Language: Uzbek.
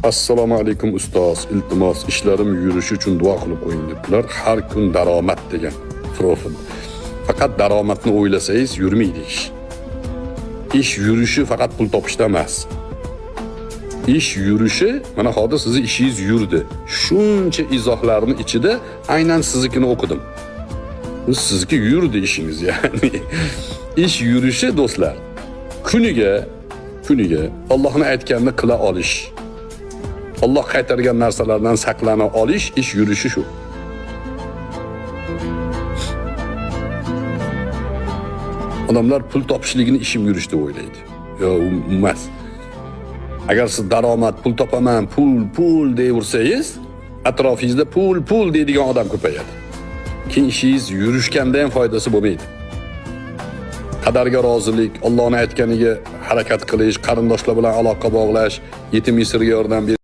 Assalomu alaykum ustoz. Iltimos, ishlarim yurishi uchun duo qilib qo'ying debdilar. Har kun daromad degan profil. Faqat daromadni o'ylasangiz yurmaydi ish. Ish yurishi faqat pul topishda emas. Ish yurishi, mana hozir sizning ishingiz yurdi. Shuncha izohlarning ichida aynan siznikini o'qidim. Bu sizniki yurdi ishingiz ya'ni. Ish yurishi do'stlar, kuniga Allohning aytganini qila olish. Allah qaytargan narsalardan saqlana olish, ish yurishi shu. Odamlar pul topishligini ishim yurish deb o'ylaydi. Yo'q, emas. Agar siz daromad, pul topaman, pul deyursangiz, atrofingizda pul deydigan odam ko'payadi. Keyin ishingiz yurishganda ham foydasi bo'lmaydi. Qadarga rozilik, Allohning aytganiga harakat qilish, qarindoshlar bilan aloqa bog'lash, yetim yesirga yordam berish